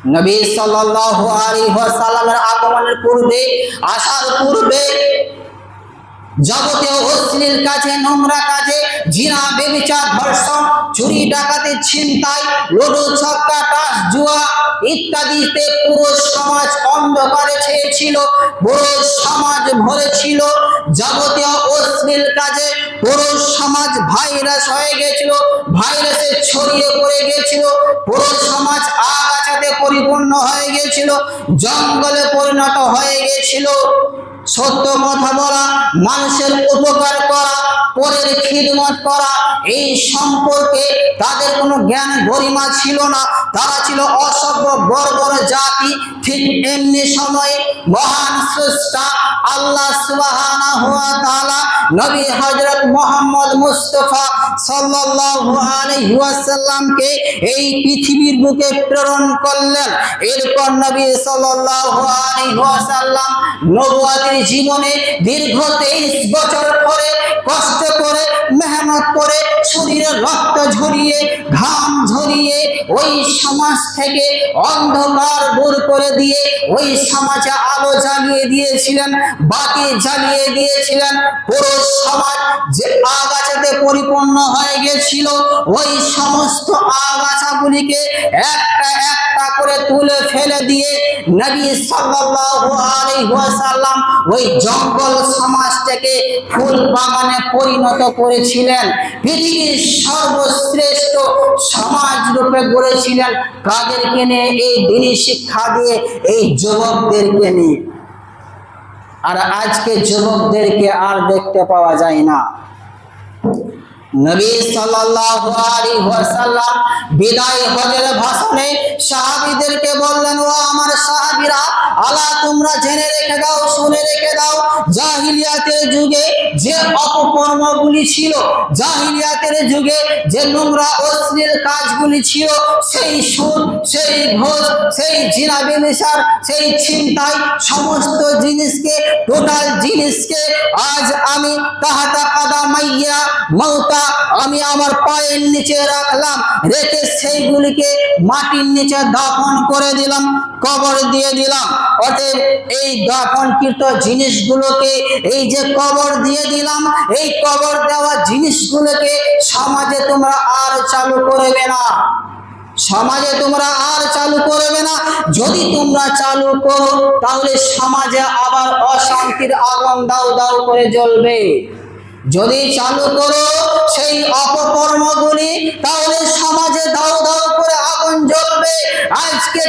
নবী সাল্লাল্লাহু আলাইহি ওয়াসাল্লামের আগমনের পূর্বে, আসার পূর্বে যাবতীয় অশ্লীল কাজে, নোংরা কাজে, জিনা, ব্যভিচার, ধর্ষণ, চুরি, ডাকাতি, ছিনতাই, লুডু, ছক্কা, তাস, জুয়া ইত্যাদিতে পুরো সমাজ অন্ধকারে ছেয়েছিল, পুরো সমাজ ভরে ছিল। যাবতীয় অশ্লীল কাজে পুরো সমাজ ভাইরাস হয়ে গেছিল, ভাইরাসে ছড়িয়ে পড়ে গেছিল। পুরো সমাজ আগাছাতে পরিপূর্ণ হয়ে গেছিল, জঙ্গলে পরিণত হয়ে গেছিল। সত্য কথা বলা, মানুষের উপকার করা, পরের খিদমত করা, এই সম্পর্কে তাদের কোনো জ্ঞান গরিমা ছিল না। তারা ছিল অসভ্য বর্বর জাতি। ঠিক এমনি সময়ে মহান স্রষ্টা আল্লাহ সুবহানাহু ওয়া তাআলা নবী হযরত মুহাম্মদ মুস্তাফা সাল্লাল্লাহু আলাইহি ওয়াসাল্লামকে এই পৃথিবীর বুকে প্রেরণ করলেন। এরপর নবী সাল্লাল্লাহু আলাইহি ওয়াসাল্লাম নবুয়তের জীবনে দীর্ঘ 23 বছর ধরে কষ্ট করে, মেহনত করে, শরীরে রক্ত ঝরিয়ে, ঘাম ঝরিয়ে ওই সমাজ থেকে অন্ধকার দূর করে দিয়ে ওই সমাজে আলো জ্বালিয়ে দিয়েছিলেন, বাতি জ্বালিয়ে দিয়েছিলেন। পুরো সমাজ যে আগাছাতে পরিপূর্ণ হয়ে গেছিল, ওই সমস্ত আগাছাগুলিকে একটা একটা করে তুলে ফেলে দিয়ে নবী সাল্লাল্লাহু আলাইহি ওয়াসাল্লাম ওই জঙ্গল সমাজটাকে ফুল বাগানে পরিণত করেছিলেন। পৃথিবীর সর্বশ্রেষ্ঠ সমাজ রূপে গড়েছিলেন। কাদেরকে নিয়ে? এই দ্বীনি শিক্ষা দিয়ে, এই যুবকদেরকে নিয়ে। আর আজকে যুবকদেরকে আর দেখতে পাওয়া যায় না। নবী সাল্লাল্লাহু আলাইহি ওয়াসাল্লাম বিদায় হজের ভাষণে সাহাবীদেরকে বললেন, ও আমার সাহাবীরা, আলা তোমরা জেনে রেখে দাও, শুনে রেখে দাও, জাহিলিয়াতের যুগে যে অপকর্মগুলি ছিল, জাহিলিয়াতের যুগে যে নোংরা অশ্লীল কাজগুলি ছিল, সেই সুদ, সেই ঘুষ, সেই জিনা, ব্যভিচার, সেই ছিনতাই, সমস্ত জিনিসকে, টোটাল জিনিসকে আজ আমি তাহাতা কাদামাইয়া মাউতা, আমি আমার পায়ের নিচে রাখলাম, রেখে সেইগুলিকে মাটির নিচে দাফন করে দিলাম, কবর দিয়ে দিলাম। অতএব এই দাফনকৃত জিনিসগুলোকে, এই যে কবর দিয়ে দিলাম, এই কবর দেওয়া জিনিসগুলোকে সমাজে তোমরা আর চালু করবে না, সমাজে তোমরা আর চালু করবে না। যদি তোমরা চালু করো তাহলে সমাজে আবার অশান্তির আগুন দাউ দাউ করে জ্বলবে। যদি চালু করো সেই অপকর্মগুলি, তাহলে সমাজে দাউ দাউ করে আগুন জ্বলবে। আজকে